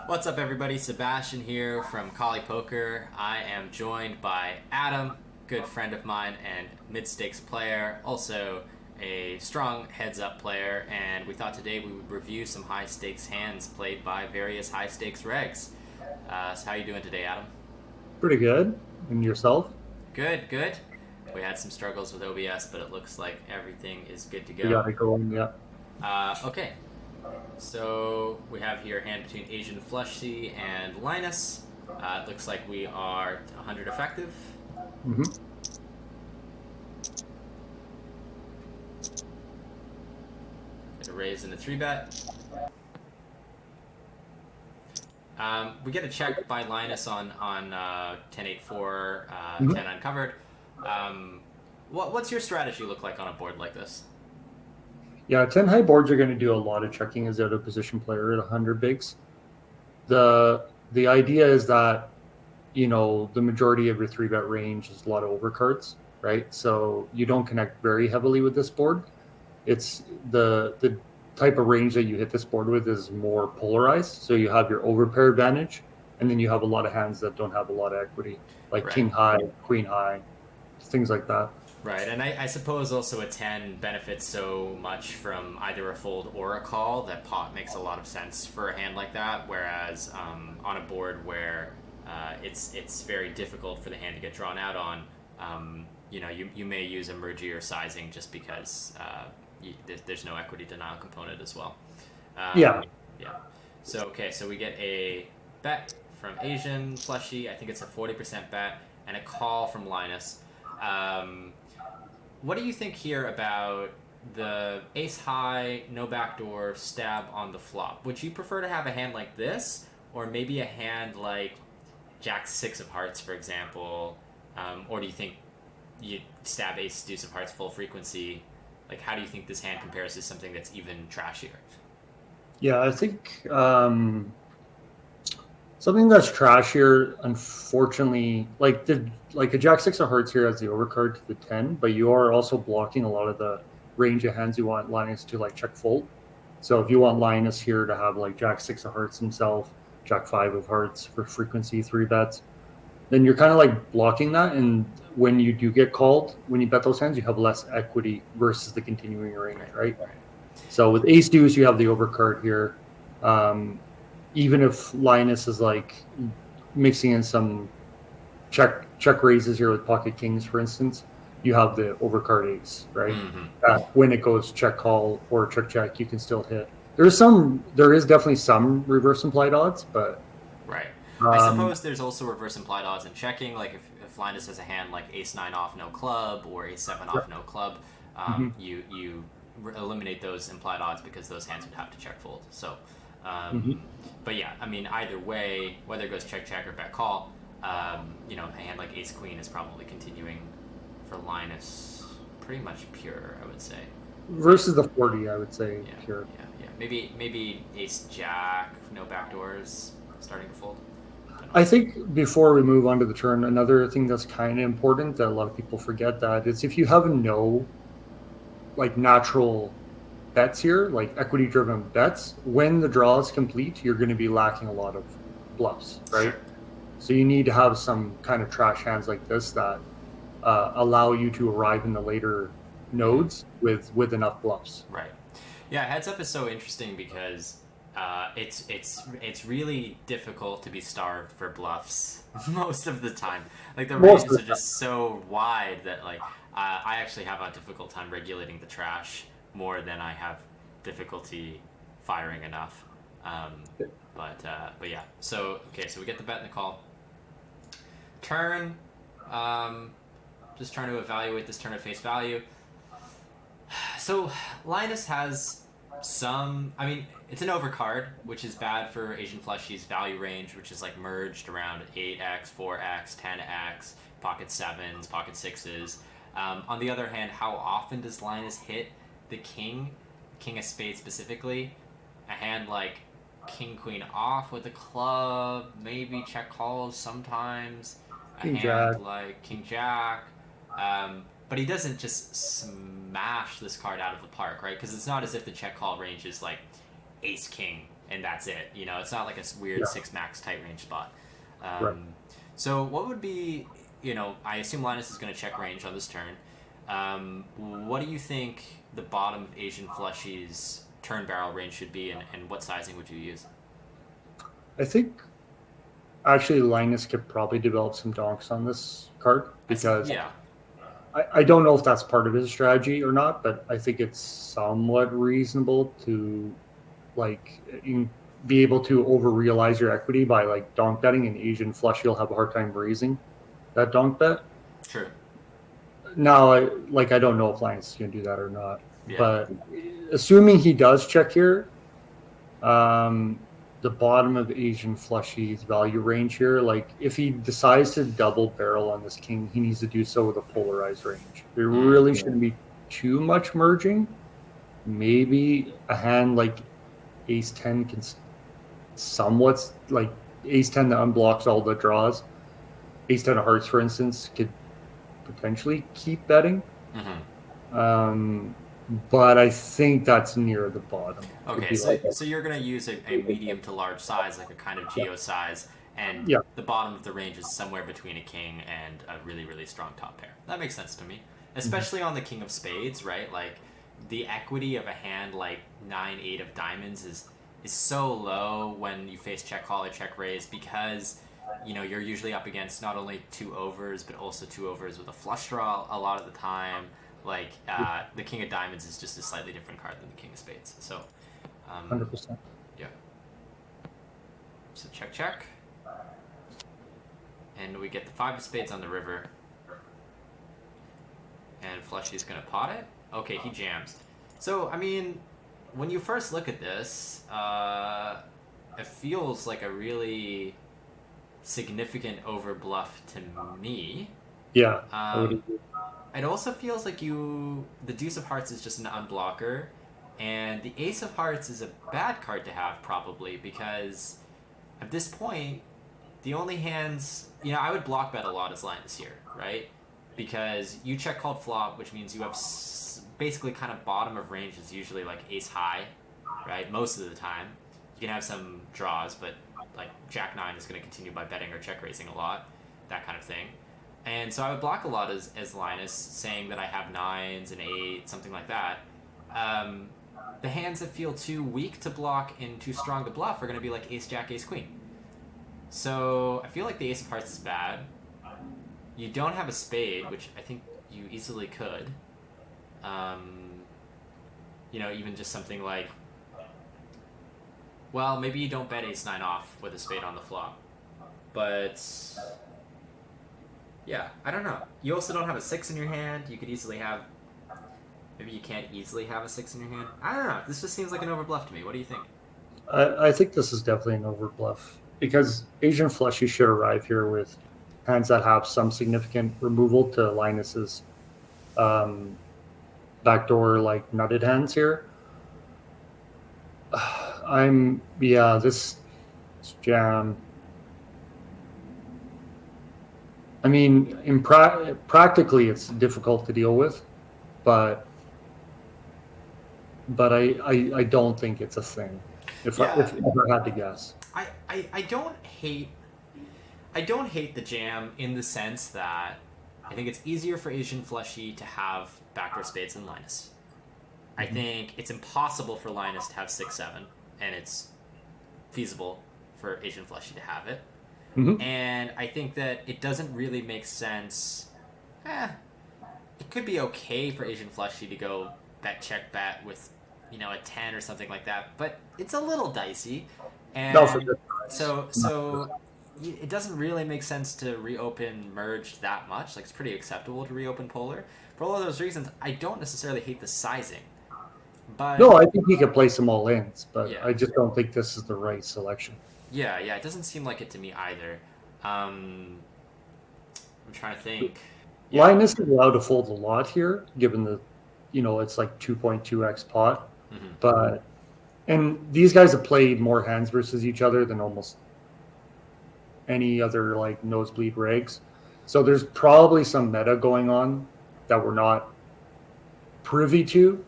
What's up, everybody? Sebastian here from Collie Poker. I am joined by Adam, good friend of mine and mid-stakes player, also a strong heads-up player, and we thought today we would review some high-stakes hands played by various high-stakes regs. So how you doing today, Adam? Pretty good. And yourself? Good, good. We had some struggles with OBS, but it looks like everything is good to We go. got it going, yeah. Okay, so we have here a hand between Asian Fleshy and Linus. It looks like we are 100 effective. hmm Get a raise in the 3-bet. We get a check by Linus on 10-8-4, hmm 10 uncovered. What's your strategy look like on a board like this? Yeah, 10 high boards are going to do a lot of checking as out of position player at 100 bigs. The idea is that, the majority of your 3-bet range is a lot of overcards, right? So you don't connect very heavily with this board. It's the type of range that you hit this board with is more polarized. So you have your overpair advantage, and then you have a lot of hands that don't have a lot of equity, like Right. king high, queen high, things like that. Right, and I suppose also a 10 benefits so much from either a fold or a call that pot makes a lot of sense for a hand like that, whereas on a board where it's very difficult for the hand to get drawn out on, you may use a mergy or sizing just because there's no equity denial component as well. Yeah, Yeah. So we get a bet from Asian Fleshy. I think it's a 40% bet, and a call from Linus. What do you think here about the ace high, no backdoor, stab on the flop? Would you prefer to have a hand like this, or maybe a hand like Jack 6 of hearts, for example? Or do you think you stab ace deuce of hearts full frequency? Like, how do you think this hand compares to something that's even trashier? yeah. I think something that's trashier, unfortunately, like a Jack 6 of hearts here has the overcard to the 10, but you are also blocking a lot of the range of hands you want Linus to like check fold. So if you want Linus here to have like Jack 6 of hearts himself, Jack 5 of hearts for frequency 3 bets, then you're kind of like blocking that. And when you do get called, when you bet those hands, you have less equity versus the continuing range, right? Right. So with ace deuce, you have the overcard here. Even if Linus is like mixing in some check raises here with pocket kings, for instance, you have the overcard ace, right? Mm-hmm. When it goes check call or check, you can still hit. There is definitely some reverse implied odds, but Right. I um, suppose there's also reverse implied odds in checking. Like if Linus has a hand like ace 9 off no club or ace 7 yeah, off no club, mhm, you eliminate those implied odds because those hands would have to check fold. So, mhm. but yeah, I mean either way, whether it goes check or bet call, a hand like ace queen is probably continuing for Linus pretty much pure, I would say. Versus the 40, I would say Yeah, pure. yeah. Maybe ace jack, no backdoors, starting to fold. Don't know. I think before we move on to the turn, another thing that's kind of important that a lot of people forget that is if you have no like natural bets here, like equity driven bets, when the draw is complete, you're going to be lacking a lot of bluffs, right? Sure. So you need to have some kind of trash hands like this that allow you to arrive in the later Mm-hmm. nodes with enough bluffs. Right. Yeah, heads up is so interesting because it's really difficult to be starved for bluffs most of the time. Like the Most ranges of are the just so wide that like I actually have a difficult time regulating the trash more than I have difficulty firing enough. Um, time. but yeah. So okay, so we get the bet and the call. Turn. Um, just trying to evaluate this turn at face value. So Linus has some. I mean, it's an overcard, which is bad for Asian Fleshy's value range, which is like merged around 8x, 4x, 10x, pocket sevens, pocket sixes. On the other hand, how often does Linus hit the king of spades specifically? A hand like king queen off with a club, maybe check calls sometimes. A King hand Jack. like king jack. But he doesn't just smash this card out of the park, right? Because it's not as if the check call range is like ace king and that's it. You know, it's not like a weird Yeah. 6 max tight range spot. Right. So what would be, you know, I assume Linus is going to check range on this turn. What do you think the bottom of Asian Fleshy's turn barrel range should be, and what sizing would you use? I think actually Linus could probably develop some donks on this card because Yeah. I don't know if that's part of his strategy or not, but I think it's somewhat reasonable to like be able to over realize your equity by like donk betting. An Asian flush, you'll have a hard time raising that donk bet. True. Now, I don't know if Linus is going to do that or not, Yeah. but assuming he does check here, the bottom of Asian Flushy's value range here, like if he decides to double barrel on this king, he needs to do so with a polarized range. There really shouldn't be too much merging. Maybe a hand like Ace 10 can somewhat, like Ace 10 that unblocks all the draws. Ace 10 of hearts, for instance, could potentially keep betting. But I think that's near the bottom. Okay, so you're going to use a medium to large size, like a kind of geo size, and the bottom of the range is somewhere between a king and a really, really strong top pair. That makes sense to me. Especially on the king of spades, right? Like, the equity of a hand like 9-8 of diamonds is so low when you face check call or check raise because, you know, you're usually up against not only 2 overs, but also 2 overs with a flush draw a lot of the time. Like, the king of diamonds is just a slightly different card than the king of spades. So, 100%. Yeah. So check. And we get the 5 of spades on the river. And Fleshy's going to pot it. Okay, he jams. So, I mean, when you first look at this, it feels like a really significant overbluff to me. Yeah. It also feels like the Deuce of Hearts is just an unblocker, and the Ace of Hearts is a bad card to have probably because at this point, the only hands, you know, I would block bet a lot as Linus here, right? Because you check called flop, which means you have basically kind of bottom of range is usually like ace high, right? Most of the time. You can have some draws, but like Jack 9 is going to continue by betting or check raising a lot, that kind of thing. And so I would block a lot as Linus, saying that I have 9s and 8, something like that. The hands that feel too weak to block and too strong to bluff are going to be like ace jack, ace queen. So I feel like the ace of hearts is bad. You don't have a spade, which I think you easily could. You know, even just something like, well, maybe you don't bet ace 9 off with a spade on the flop. But yeah, I don't know. You also don't have a 6 in your hand. You could easily have... Maybe you can't easily have a 6 in your hand. I don't know. This just seems like an overbluff to me. What do you think? I think this is definitely an overbluff because Asian Fleshy should arrive here with hands that have some significant removal to Linus's backdoor, like, nutted hands here. This jam. I mean, practically, it's difficult to deal with, but I don't think it's a thing. If I had to guess, I don't hate the jam in the sense that I think it's easier for Asian Fleshy to have backdoor spades than Linus. I think it's impossible for Linus to have 6-7, and it's feasible for Asian Fleshy to have it. And I think that it doesn't really make sense. It could be okay for Asian Fleshy to go bet check bet with, you know, a 10 or something like that, but it's a little dicey. And so it doesn't really make sense to reopen merge that much. Like, it's pretty acceptable to reopen polar. For all of those reasons, I don't necessarily hate the sizing. But no, I think he could play some all-ins, but I just don't think this is the right selection. Yeah, it doesn't seem like it to me either. I'm trying to think. Linus is allowed to fold a lot here, given the, you know, it's like 2.2x pot. And these guys have played more hands versus each other than almost any other, like, nosebleed regs. So there's probably some meta going on that we're not privy to.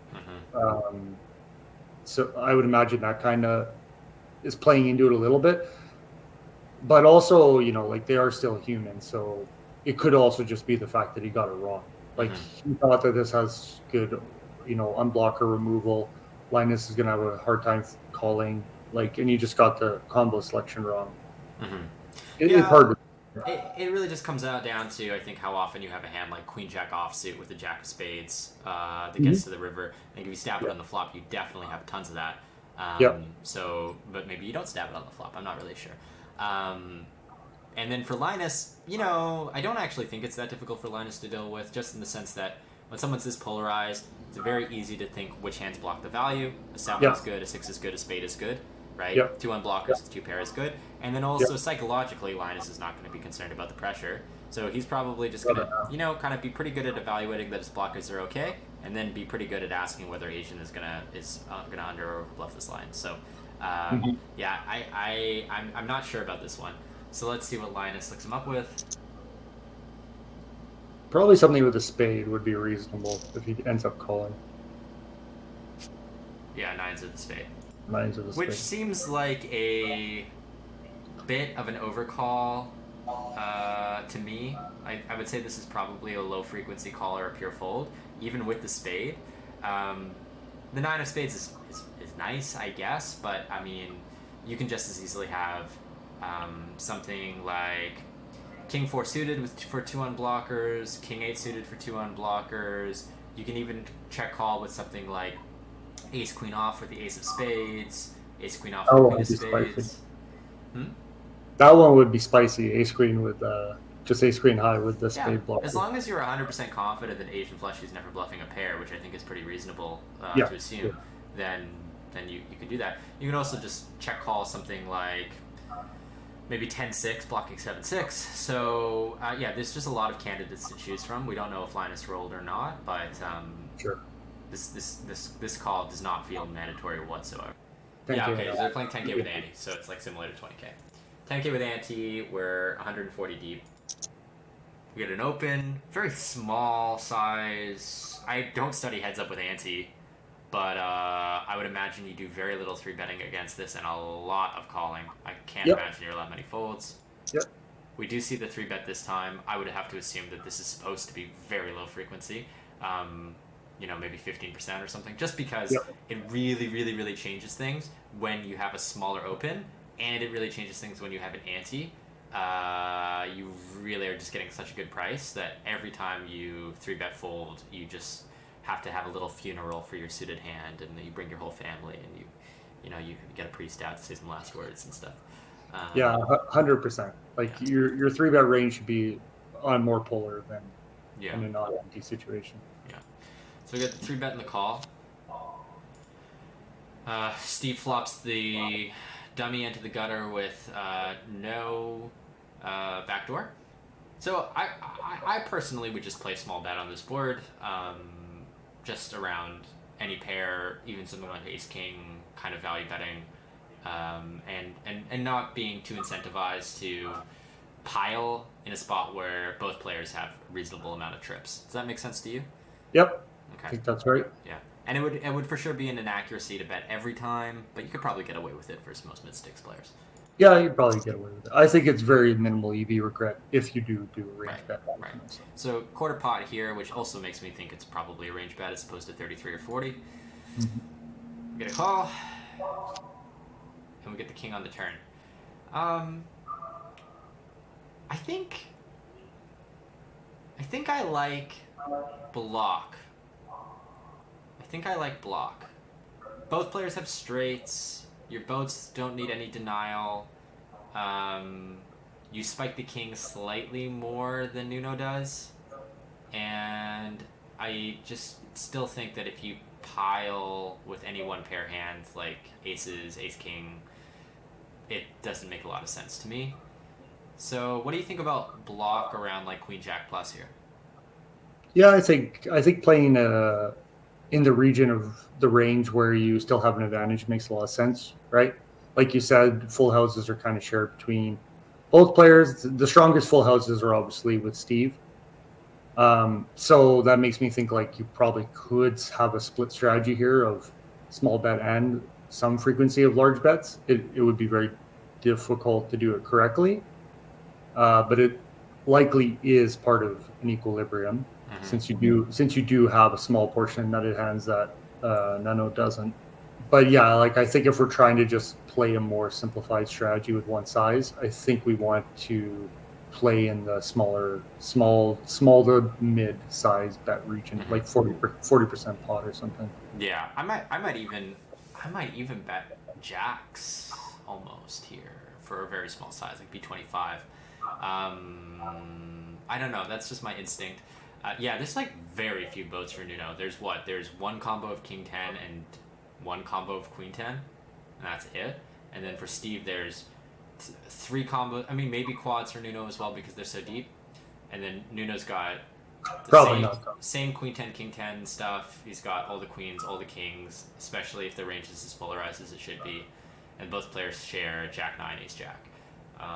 So I would imagine that kind of is playing into it a little bit. But also, like they are still human, so it could also just be the fact that he got it wrong. Like he thought that this has good, unblocker removal. Linus is gonna have a hard time calling, and you just got the combo selection wrong. It's hard. It really just comes down to, I think, how often you have a hand like Queen Jack offsuit with the Jack of Spades that gets to the river. I think if you stab it on the flop, you definitely have tons of that. So, but maybe you don't stab it on the flop. I'm not really sure. And then for Linus, I don't actually think it's that difficult for Linus to deal with, just in the sense that when someone's this polarized, it's very easy to think which hands block the value. A 7 is good, a 6 is good, a spade is good, right? 2 unblockers, 2 pair is good. And then also psychologically, Linus is not going to be concerned about the pressure. So he's probably just going to, kind of be pretty good at evaluating that his blockers are okay, and then be pretty good at asking whether Asian is gonna under or bluff this line. So, I'm not sure about this one. So let's see what Linus looks him up with. Probably something with a spade would be reasonable if he ends up calling. Yeah, 9s of the spade. 9s of the spade. Which seems like a bit of an overcall to me. I would say this is probably a low frequency call or a pure fold, even with the spade. The 9 of spades is nice, I guess, but I mean, you can just as easily have something like King 4 suited for 2 unblockers, King 8 suited for 2 unblockers. You can even check call with something like Ace Queen off with the Ace of Spades, Ace Queen off with the Queen of Spades. That one would be spicy. Ace Queen with just Ace Queen high with the spade blocker. As long as you're 100% confident that Asian flush is never bluffing a pair, which I think is pretty reasonable to assume, then you can do that. You can also just check call something like maybe 10-6 blocking 7-6. So there's just a lot of candidates to choose from. We don't know if Linus rolled or not, but this call does not feel mandatory whatsoever. So they're playing 10K with ante, so it's like similar to 20K. 10K with ante, we're 140 deep. We get an open, very small size. I don't study heads up with ante, but I would imagine you do very little 3-betting against this and a lot of calling. I can't imagine you're allowed many folds. We do see the 3-bet this time. I would have to assume that this is supposed to be very low frequency. Maybe 15% or something, just because it really, really, really changes things when you have a smaller open, and it really changes things when you have an ante. You really are just getting such a good price that every time you 3-bet fold, you just have to have a little funeral for your suited hand, and you bring your whole family, and you get a priest out to say some last words and stuff. 100%. Your 3-bet range should be on more polar than in a non-ante situation. So we got the 3-bet in the call. Steve flops the dummy into the gutter with no backdoor. So I personally would just play small bet on this board, just around any pair, even something like Ace King, kind of value betting, and not being too incentivized to pile in a spot where both players have a reasonable amount of trips. Does that make sense to you? Yep. Okay. I think that's right. Yeah. And it would for sure be an inaccuracy to bet every time, but you could probably get away with it for most mid-stakes players. Yeah, you'd probably get away with it. I think it's very minimal EV regret if you do a range bet. Right. So quarter pot here, which also makes me think it's probably a range bet as opposed to 33 or 40. We get a call, and we get the king on the turn. I think I like block. Both players have straights. Your boats don't need any denial. You spike the king slightly more than Nuno does. And I just still think that if you pile with any one pair hand, like aces, ace king, it doesn't make a lot of sense to me. So what do you think about block around like queen jack plus here? Yeah, I think playing in the region of the range where you still have an advantage makes a lot of sense, right? Like you said, full houses are kind of shared between both players. The strongest full houses are obviously with Steve. So that makes me think like you probably could have a split strategy here of small bet and some frequency of large bets, it would be very difficult to do it correctly. But it likely is part of an equilibrium, since you do have a small portion of nutted hands that Nano doesn't. But yeah, like I think if we're trying to just play a more simplified strategy with one size, I think we want to play in the small to mid size bet region, like 40% pot or something. Yeah, I might even bet jacks almost here for a very small size, like B25. I don't know. That's just my instinct. Yeah, there's like very few boats for Nuno. There's one combo of King 10 and one combo of Queen 10, and that's it. And then for Steve, there's three combos. I mean, maybe quads for Nuno as well because they're so deep. And then Nuno's got same Queen 10, King 10 stuff. He's got all the queens, all the kings, especially if the range is as polarized as it should be. And both players share Jack 9, Ace Jack.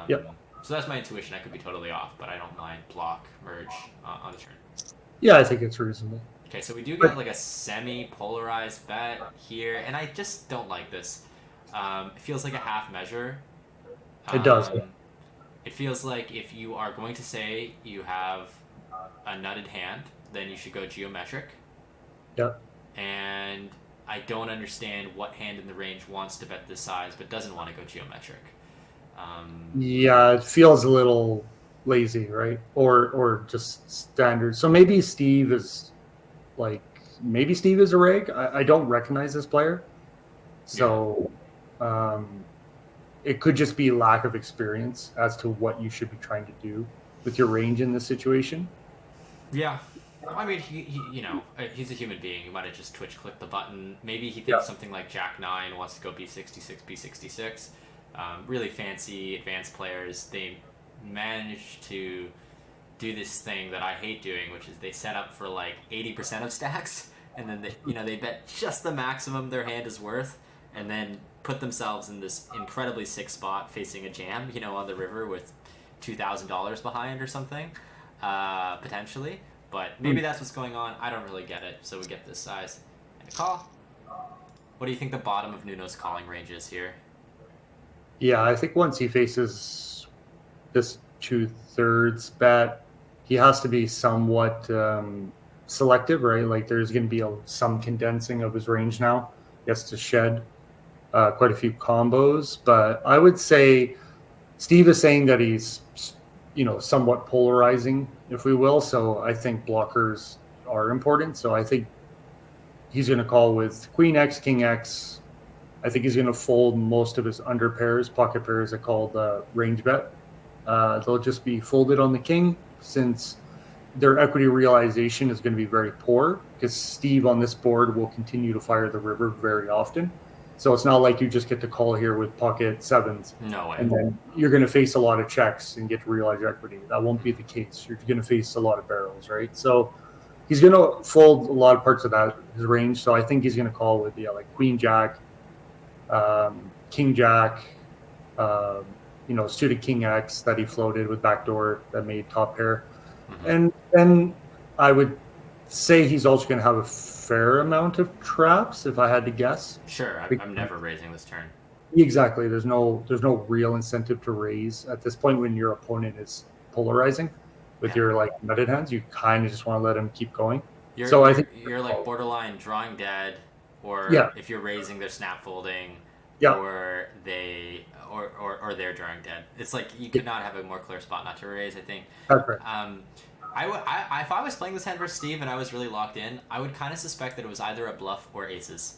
Yep. So that's my intuition. I could be totally off, but I don't mind block, merge on the turn. Yeah, I think it's reasonable. Okay, so we do get like a semi-polarized bet here, and I just don't like this. It feels like a half measure. It does. It feels like if you are going to say you have a nutted hand, then you should go geometric. Yep. And I don't understand what hand in the range wants to bet this size but doesn't want to go geometric. Yeah, it feels a little lazy, right? Or just standard. So maybe Steve is a reg. I don't recognize this player. So it could just be lack of experience as to what you should be trying to do with your range in this situation. Yeah. I mean, he's a human being. He might have just twitch clicked the button. Maybe he thinks something like Jack 9 wants to go B66, B66. Really fancy advanced players, they manage to do this thing that I hate doing, which is they set up for like 80% of stacks, and then they bet just the maximum their hand is worth, and then put themselves in this incredibly sick spot facing a jam, on the river with $2,000 behind or something, potentially. But maybe that's what's going on. I don't really get it. So we get this size and a call. What do you think the bottom of Nuno's calling range is here? Yeah, I think once he faces this 2/3 bet, he has to be somewhat selective, right? Like there's going to be some condensing of his range now. He has to shed quite a few combos. But I would say Steve is saying that he's, somewhat polarizing, if we will. So I think blockers are important. So I think he's going to call with Queen X, King X. I think he's going to fold most of his under pairs, pocket pairs I call the range bet. They'll just be folded on the king since their equity realization is going to be very poor because Steve on this board will continue to fire the river very often. So it's not like you just get to call here with pocket sevens. No way. And then you're going to face a lot of checks and get to realize equity. That won't be the case. You're going to face a lot of barrels, right? So he's going to fold a lot of parts of his range. So I think he's going to call with like Queen Jack, King Jack, suited King X that he floated with backdoor that made top pair. And then I would say he's also going to have a fair amount of traps, if I had to guess. Sure, I'm never raising this turn. Exactly. There's no real incentive to raise at this point when your opponent is polarizing with your like nutted hands. You kind of just want to let him keep going. I think you're like borderline drawing dead, or if you're raising, they're snap folding, or they're drawing dead. It's like you could not have a more clear spot not to raise, I think. That's right. If I was playing this hand versus Steve and I was really locked in, I would kind of suspect that it was either a bluff or aces.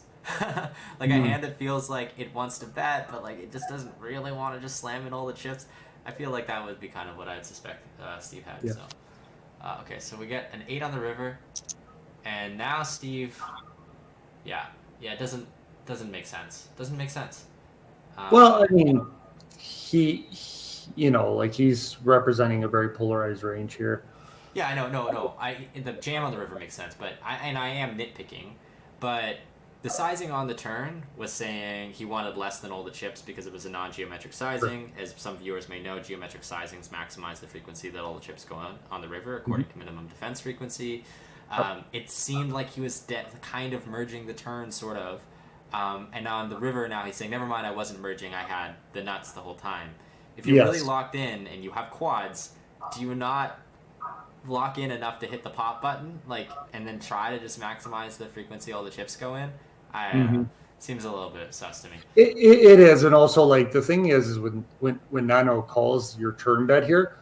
Like a hand that feels like it wants to bet, but like it just doesn't really want to just slam in all the chips. I feel like that would be kind of what I'd suspect Steve had. Yeah. So, okay, so we get an 8 on the river, and now Steve, it doesn't make sense. Doesn't make sense. Well, I mean, he's representing a very polarized range here. Yeah, I know. No. The jam on the river makes sense, but I am nitpicking, but the sizing on the turn was saying he wanted less than all the chips because it was a non-geometric sizing. As some viewers may know, geometric sizings maximize the frequency that all the chips go on the river according to minimum defense frequency. It seemed like he was kind of merging the turn, sort of. And on the river now, he's saying, never mind, I wasn't merging. I had the nuts the whole time. If you're really Yes. locked in and you have quads, do you not lock in enough to hit the pop button, like, and then try to just maximize the frequency all the chips go in? I Hmm. Seems a little bit sus to me. It is, and also like the thing is when Nano calls your turn bet here,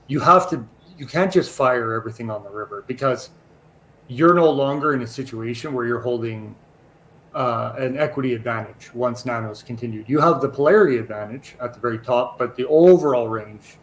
you can't just fire everything on the river because you're no longer in a situation where you're holding an equity advantage once Nano's continued. You have the polarity advantage at the very top, but the overall range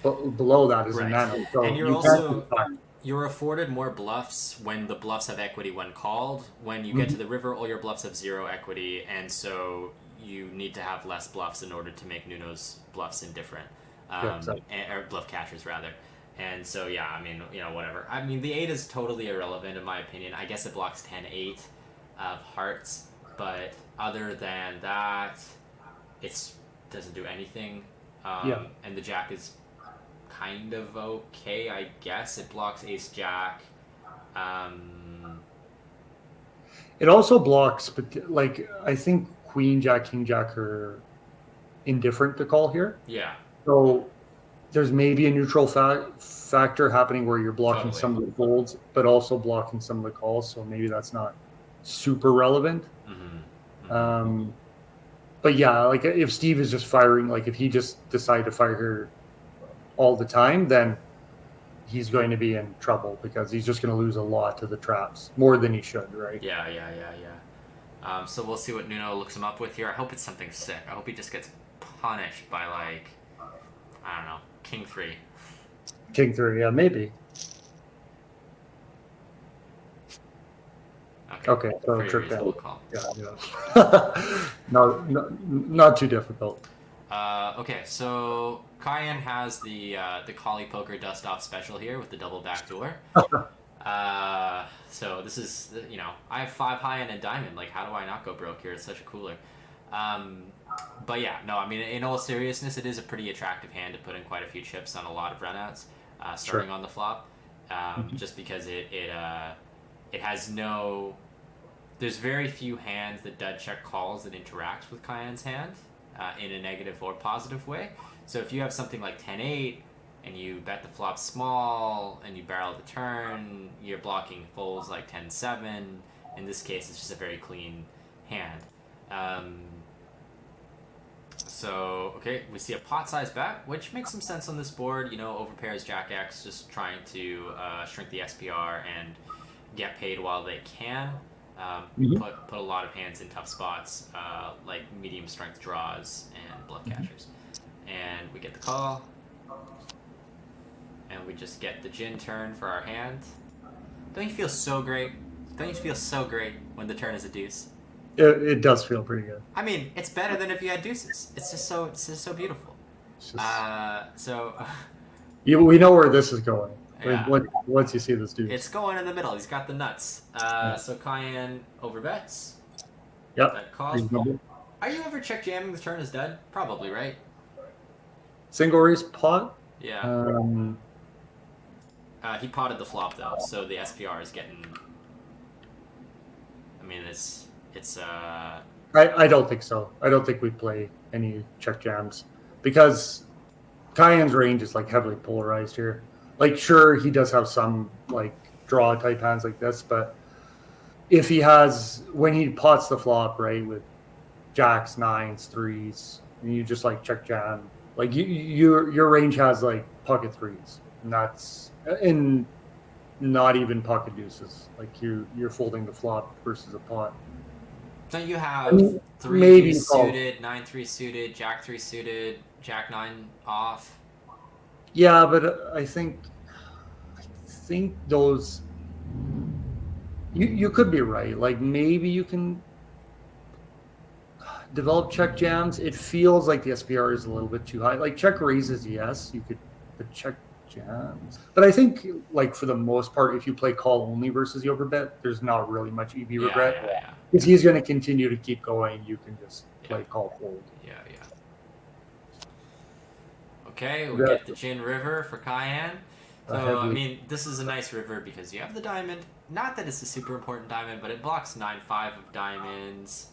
below that is a Right. Nano. So And you can't just fire. you're afforded more bluffs when the bluffs have equity when called. When you get to Mhm. the river, all your bluffs have 0 equity, and so you need to have less bluffs in order to make Nuno's bluffs indifferent, Yeah, exactly. or bluff catchers rather. And so yeah, I mean, whatever. I mean, the 8 is totally irrelevant in my opinion. I guess it blocks 10-8 of hearts, but other than that, it doesn't do anything. Yeah. And the Jack is kind of okay, I guess. It blocks Ace Jack. Um, It also blocks, but like I think Queen Jack, King Jack are indifferent to call here. yeah, So there's maybe a neutral factor happening where you're blocking totally. some of the folds, but also blocking some of the calls. So maybe that's not super relevant. Mm-hmm. Mm-hmm. Um, but yeah, like if Steve is just firing, like if he just decided to fire here all the time, then he's going to be in trouble because he's just going to lose a lot to the traps more than he should, right? Yeah, yeah, yeah, yeah. So we'll see what Nuno looks him up with here. I hope it's something sick. I hope he just gets punished by, like, I don't know, King 3. King three, yeah, maybe. Okay, so Pretty trip down. reasonable call. Yeah. Not too difficult. Okay, so Cayenne has the Collie Poker Dust Off special here with the double backdoor. So this is, I have 5 high and a diamond. Like, how do I not go broke here? It's such a cooler. Um, but yeah, no, I mean, in all seriousness, it is a pretty attractive hand to put in quite a few chips on a lot of runouts, starting Sure. on the flop, just because it has no. There's very few hands that dud check calls that interacts with Cayenne's hand in a negative or positive way. So if you have something like 10-8 and you bet the flop small and you barrel the turn, you're blocking folds like 10-7. In this case, it's just a very clean hand. So, okay, we see a pot size bet, which makes some sense on this board. Overpairs Jack X, just trying to shrink the SPR and get paid while they can. Mhm. Put a lot of hands in tough spots, like medium strength draws and bluff catchers. And we get the call. And we just get the gin turn for our hand. Don't you feel so great? Don't you feel so great when the turn is a deuce? It does feel pretty good. I mean, it's better than if you had deuces. It's just so beautiful. It's just, So we know where this is going. yeah, Once you see this dude. it's going in the middle. He's got the nuts. So Cayenne overbets. Yep. That calls. Reasonable. Are you ever check jamming the turn is dead? Probably, right? Single raise pot. Yeah. He potted the flop though, so the SPR is getting. I mean, it's. I don't think so. I don't think we play any check jams because Cayenne's range is like heavily polarized here. Like, sure, he does have some like draw type hands like this, but if he has when he pots the flop right with jacks, nines, threes, and you just like check jam, like your range has like pocket threes, and that's and not even pocket deuces. Like you're folding the flop versus a pot. Don't you I have mean, 3 maybe suited, 9-3 suited, Jack 3 suited, Jack 9 off? yeah, but I think those you could be right. Like maybe you can develop check jams. It feels like the SPR is a little bit too high. Like check raises, yes, you could, but check jams. But I think like for the most part, if you play call only versus the overbet, there's not really much EV regret. Yeah. Because he's going to continue to keep going. You can just play call fold. Yeah. Okay, we get the Gin River for Cayenne. So, I mean, this is a nice river because you have the diamond. Not that it's a super important diamond, but it blocks 9-5 of diamonds.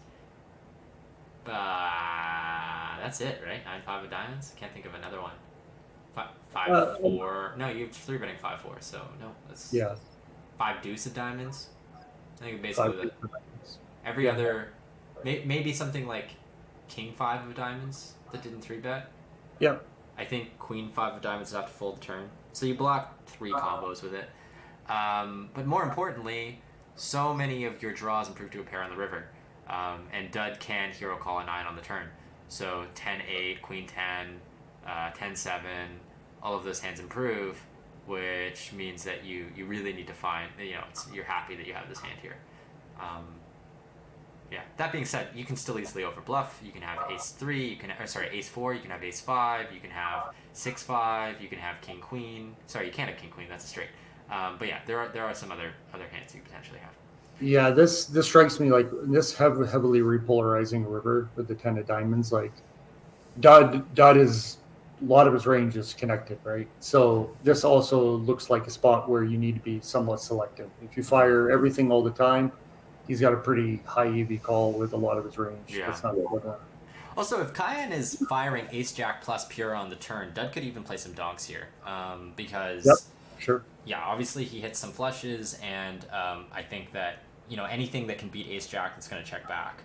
That's it, right? 9-5 of diamonds. Can't think of another one. 5-4. No, you're 3-betting 5-4. So no, that's Yeah, 5 deuce of diamonds. I think basically 5 diamonds. every Yeah. other, maybe something like king 5 of diamonds that didn't 3-bet. Yeah. I think queen 5 of diamonds would have to fold the turn. So you block 3 combos with it. But more importantly, so many of your draws improve to a pair on the river. And dud can hero call a 9 on the turn. So 10-8, queen 10, 10-7, all of those hands improve, which means that you really need to find, you're happy that you have this hand here. Yeah. That being said, you can still easily overbluff. You can have ace 3, ace 4, you can have ace 5, you can have 6-5, you can have king queen. Sorry, you can't have king queen, that's a straight. But yeah, there are some other hands you potentially have. Yeah, this strikes me like this heavily repolarizing river with the 10 of diamonds. Like dud is a lot of his range is connected, right? So this also looks like a spot where you need to be somewhat selective. If you fire everything all the time, he's got a pretty high EV call with a lot of his range. Yeah. That's not good. Also, if Cayenne is firing ace jack plus pure on the turn, dud could even play some donks here, because Yep, sure. yeah, obviously he hits some flushes, and I think that anything that can beat ace jack that's going to check back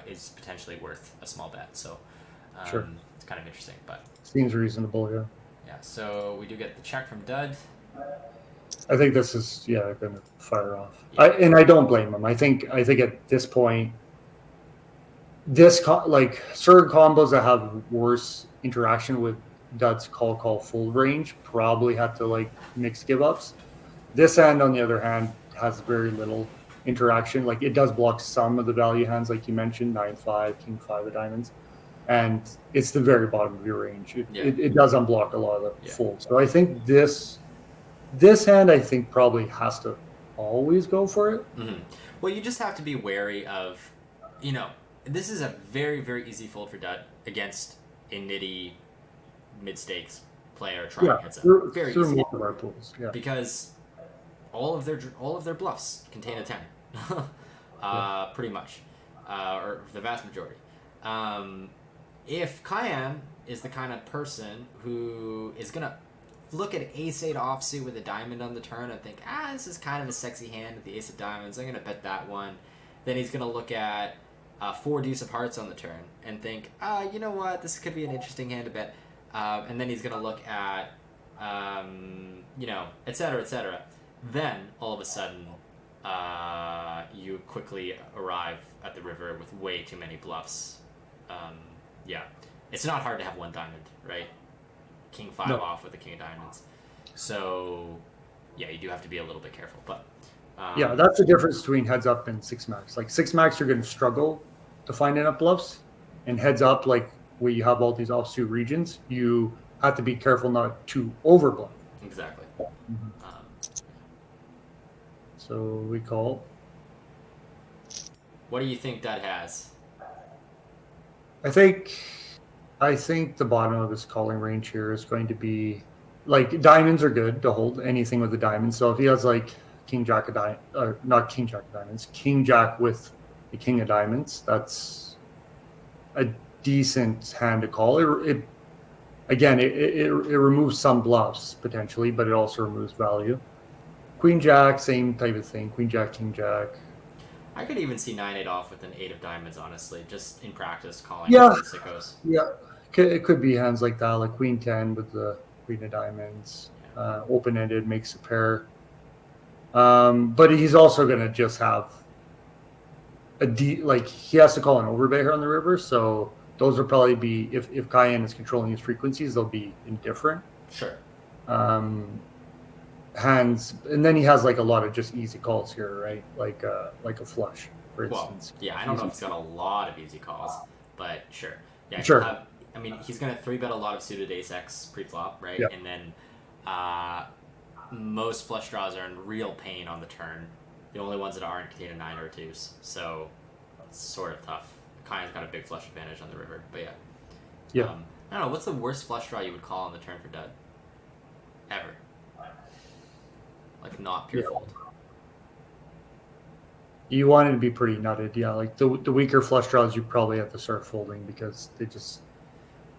is potentially worth a small bet. So Sure. it's kind of interesting, but Seems reasonable, yeah. yeah. So we do get the check from dud. I think this is going to fire off. Yeah. And I don't blame him. I think at this point, certain combos that have worse interaction with Dud's call full range probably had to like mix give ups. This hand, on the other hand, has very little interaction. Like it does block some of the value hands, like you mentioned, 9-5, king 5 of diamonds, and it's the very bottom of your range. It does unblock a lot of the folds. So I think this hand, I think, probably has to always go for it. Mm-hmm. Well, you just have to be wary of, this is a very, very easy fold for dud against a nitty mid-stakes player trying heads up. Very easy. Most of our pools, because all of their bluffs contain a 10, pretty much, or the vast majority. If Cayenne is the kind of person who is gonna look at ace 8 offsuit with a diamond on the turn and think, this is kind of a sexy hand with the ace of diamonds, I'm gonna bet that one. Then he's gonna look at 4 deuce of hearts on the turn and think, you know what, this could be an interesting hand to bet. And then he's gonna look at, et cetera. Then all of a sudden, you quickly arrive at the river with way too many bluffs. Yeah, it's not hard to have one diamond, right? King 5 off with the king of diamonds. So, yeah, you do have to be a little bit careful. But that's the difference between heads up and 6-max. Like 6-max, you're going to struggle to find enough bluffs, and heads up, like where you have all these offsuit regions, you have to be careful not to overbluff. Exactly. Mm-hmm. So we call. What do you think dud has? I think the bottom of this calling range here is going to be like diamonds are good to hold anything with a diamond. So if he has like king jack of diamonds, not king jack of diamonds, king jack with the king of diamonds, that's a decent hand to call. It removes some bluffs potentially, but it also removes value. Queen jack, same type of thing. Queen jack, king jack. I could even see 9-8 off with an 8 of diamonds, honestly, just in practice calling sickos. Yeah, it could be hands like that, like queen 10 with the queen of diamonds, open-ended, makes a pair. But he's also going to just have he has to call an overbet here on the river, so those will probably be, if Cayenne is controlling his frequencies, they'll be indifferent. Sure. Hands, and then he has like a lot of just easy calls here, right? Like a flush, for instance. Yeah, I don't know if he's got a lot of easy calls, but sure. Yeah, sure. He's going to 3-bet a lot of suited ace-x pre-flop, right? Yeah. And then most flush draws are in real pain on the turn. The only ones that aren't contain a 9 or a 2s, so it's sort of tough. Cayenne's got a big flush advantage on the river, but yeah. Yeah. I don't know, what's the worst flush draw you would call on the turn for dud? Ever. Like not pure fold. You want it to be pretty nutted, yeah. Like the weaker flush draws, you probably have to start folding because they just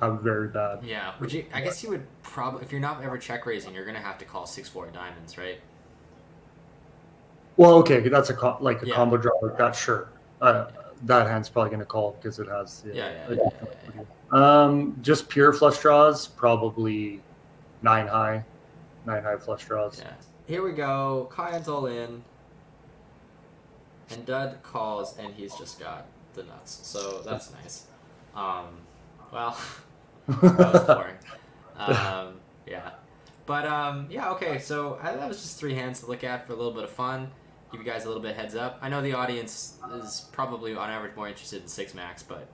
have very bad. Yeah. Would you? I guess you would probably, if you're not ever check raising, you're gonna have to call 6-4 diamonds, right? Well, okay, that's a like a Yeah. combo draw like that. Sure, uh, Yeah. that hand's probably going to call because it has. Yeah. Yeah. A Yeah. decent Yeah. Yeah. equity. Just pure flush draws, probably nine high, nine high flush draws. Yeah. Here we go. Kyan's all in, and Dud calls, and he's just got the nuts. So that's nice. Well, that was boring. Yeah. But yeah, okay. So that was just three hands to look at for a little bit of fun. Give you guys a little bit of heads up. I know the audience is probably on average more interested in six max, but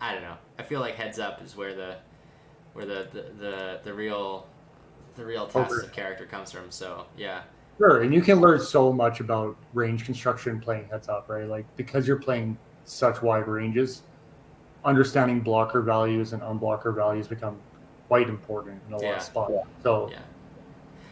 I don't know. I feel like heads up is where the real test of character comes from. So yeah. Sure, and you can learn so much about range construction playing heads up, right? Like because you're playing such wide ranges, understanding blocker values and unblocker values become quite important in a lot of spots. So yeah.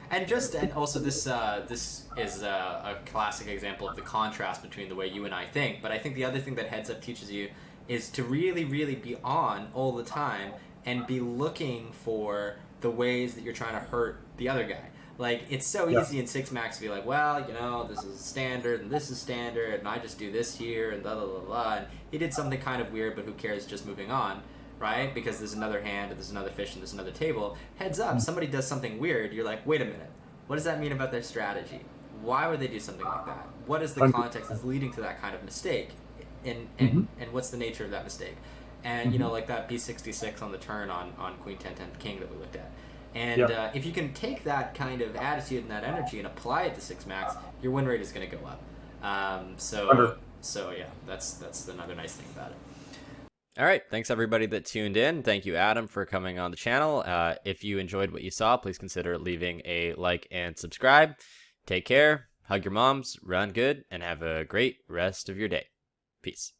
And also this is a classic example of the contrast between the way you and I think. But I think the other thing that heads up teaches you is to really, really be on all the time and be looking for the ways that you're trying to hurt the other guy. Like, it's so easy in 6 max to be like, well, this is standard and this is standard and I just do this here and blah blah blah blah, and he did something kind of weird, but who cares, just moving on, right? Because there's another hand, and there's another fish, and there's another table. Heads up, somebody does something weird, you're like, wait a minute, what does that mean about their strategy? Why would they do something like that? What is the context that's leading to that kind of mistake? And what's the nature of that mistake? And, like that B66 on the turn on Queen 10-10 King that we looked at. And if you can take that kind of attitude and that energy and apply it to 6 max, your win rate is going to go up. So yeah, that's another nice thing about it. All right, thanks everybody that tuned in. Thank you, Adam, for coming on the channel. If you enjoyed what you saw, please consider leaving a like and subscribe. Take care, hug your moms, run good, and have a great rest of your day. Peace.